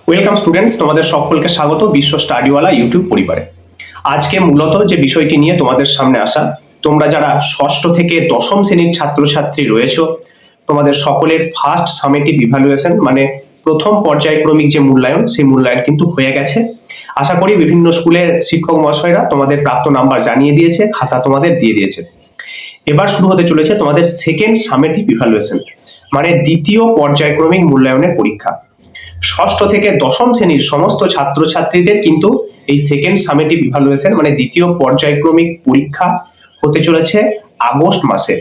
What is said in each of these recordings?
Welcome students, তোমাদের সকলকে স্বাগত বিশ্ব স্টাডিওয়ালা ইউটিউব পরিবারে। আজকে মূলত যে বিষয়টি নিয়ে তোমাদের সামনে আসা, তোমরা যারা ষষ্ঠ থেকে দশম শ্রেণীর ছাত্রছাত্রী রয়েছো, তোমাদের সকলের ফার্স্ট সামেটিভ ইভ্যালুয়েশন মানে প্রথম পর্যায়ক্রমিক যে মূল্যায়ন, সেই মূল্যায়ন কিন্তু হয়ে গেছে। আশা করি বিভিন্ন স্কুলের শিক্ষক মহাশয়রা তোমাদের প্রাপ্ত নাম্বার জানিয়ে দিয়েছে, খাতা তোমাদের দিয়ে দিয়েছে। এবার শুরু হতে চলেছে তোমাদের সেকেন্ড সামেটিভ ইভ্যালুয়েশন মানে দ্বিতীয় পর্যায়ক্রমিক মূল্যায়নের পরীক্ষা। ষষ্ঠ থেকে দশম শ্রেণীর সমস্ত ছাত্রছাত্রীদের কিন্তু এই সেকেন্ড সামেটিভ ইভ্যালুয়েশন মানে দ্বিতীয় পর্যায়ক্রমিক পরীক্ষা হতে চলেছে আগস্ট মাসে।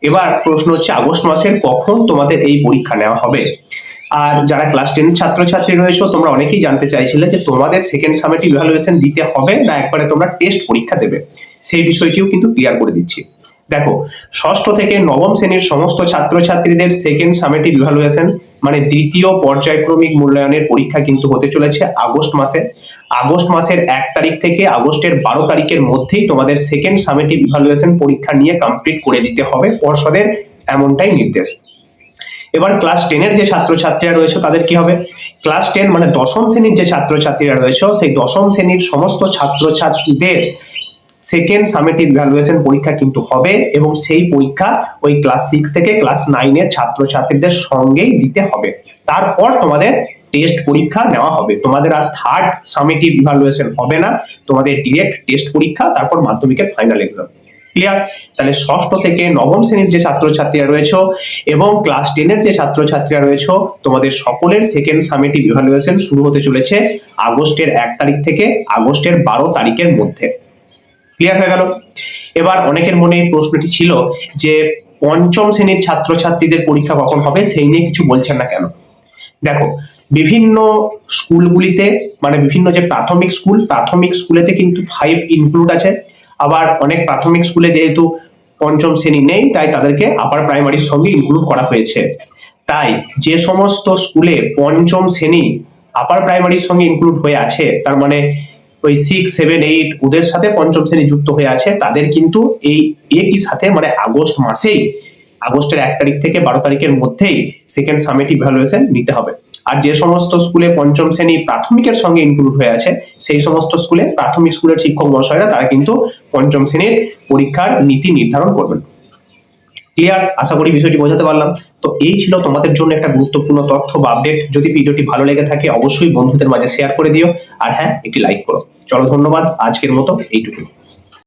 এবার প্রশ্ন হচ্ছে, আগস্ট মাসের কখন তোমাদের এই পরীক্ষা নেওয়া হবে? আর যারা ক্লাস 10 ছাত্রছাত্রী রয়েছে, তোমরা অনেকেই জানতে চাইছিলে যে তোমাদের সেকেন্ড সামেটিভ ইভ্যালুয়েশন দিতে হবে না একবারে তোমরা টেস্ট পরীক্ষা দেবে, সেই বিষয়টিও কিন্তু ক্লিয়ার করে দিচ্ছি। দেখো, ষষ্ঠ থেকে নবম শ্রেণীর সমস্ত ছাত্রছাত্রীদের সেকেন্ড সামেটিভ ইভ্যালুয়েশন মানে দ্বিতীয় পর্যায়ক্রমিক মূল্যায়নের পরীক্ষা কিন্তু হতে চলেছে আগস্ট মাসে। আগস্ট মাসের 1 তারিখ থেকে আগস্টের 12 তারিখের মধ্যেই তোমাদের সেকেন্ড সামেটিভ ইভ্যালুয়েশন পরীক্ষা নিয়ে কমপ্লিট করে দিতে হবে, পর্ষদের এমনটাই নির্দেশ। এবার ক্লাস 10 এর যে ছাত্রছাত্রীরা রয়েছে তাদের কি হবে? ক্লাস 10 মানে দশম শ্রেণীর যে ছাত্রছাত্রীরা রয়েছে, সেই দশম শ্রেণীর সমস্ত ছাত্রছাত্রীদের সেকেন্ড সামেটিভ ইভ্যালুয়েশন পরীক্ষা কিন্তু হবে এবং সেই পরীক্ষা ওই ক্লাস 6 থেকে ক্লাস 9 এর ছাত্রছাত্রীদের সঙ্গেই দিতে হবে। তারপর তোমাদের টেস্ট পরীক্ষা নেওয়া হবে। তোমাদের আর থার্ড সামেটিভ ইভ্যালুয়েশন হবে না, তোমাদের ডিরেক্ট টেস্ট পরীক্ষা, তারপর মাধ্যমিকের ফাইনাল এক্সাম। ক্লিয়ার? তাহলে ষষ্ঠ থেকে নবম শ্রেণীর যে ছাত্রছাত্রীরা রয়েছে এবং ক্লাস 10 এর যে ছাত্রছাত্রীরা রয়েছে, তোমাদের সকলের সেকেন্ড সামেটিভ ইভ্যালুয়েশন শুরু হতে চলেছে আগস্টের 1 তারিখ থেকে আগস্টের 12 তারিখের মধ্যে। ক্লিয়ার হয়ে গেল? এবার অনেকের মনে এই প্রশ্নটি ছিল যে পঞ্চম শ্রেণীর ছাত্রছাত্রীদের পরীক্ষা কখন হবে, সেই নিয়ে কিছু বলছেন না কেন? দেখো, বিভিন্ন স্কুলগুলিতে মানে বিভিন্ন যে প্রাথমিক স্কুলেতে কিন্তু 5 ইনক্লুড আছে। আবার অনেক প্রাথমিক স্কুলে যেহেতু পঞ্চম শ্রেণী নেই, তাই তাদেরকে আপার প্রাইমারির সঙ্গে ইনক্লুড করা হয়েছে। তাই যে সমস্ত স্কুলে পঞ্চম শ্রেণী আপার প্রাইমারির সঙ্গে ইনক্লুড হয়ে আছে, তার মানে ওই 6, 7, 8 ওদের সাথে পঞ্চম শ্রেণী যুক্ত হয়ে আছে, তাদের কিন্তু এই একই সাথে মানে আগস্ট মাসেই, আগস্টের 1 তারিখ থেকে 12 তারিখের মধ্যেই সেকেন্ড সামেটিভ ইভ্যালুয়েশন নিতে হবে। আর যে সমস্ত স্কুলে পঞ্চম শ্রেণী প্রাথমিকের সঙ্গে ইনক্লুড হয়ে আছে, সেই সমস্ত স্কুলে প্রাথমিক স্কুলের শিক্ষক মহাশয়রা তারা কিন্তু পঞ্চম শ্রেণীর পরীক্ষার নীতি নির্ধারণ করবেন। ক্লিয়ার? আশা করি বিষয়টি বোঝাতে পারলাম। তো এই ছিল তোমাদের জন্য একটা গুরুত্বপূর্ণ তথ্য বা আপডেট। যদি ভিডিওটি ভালো লেগে থাকে অবশ্যই বন্ধুদের মাঝে শেয়ার করে দিও, আর হ্যাঁ, একটি লাইক করো। চলো, ধন্যবাদ, আজকের মতো এইটুকু।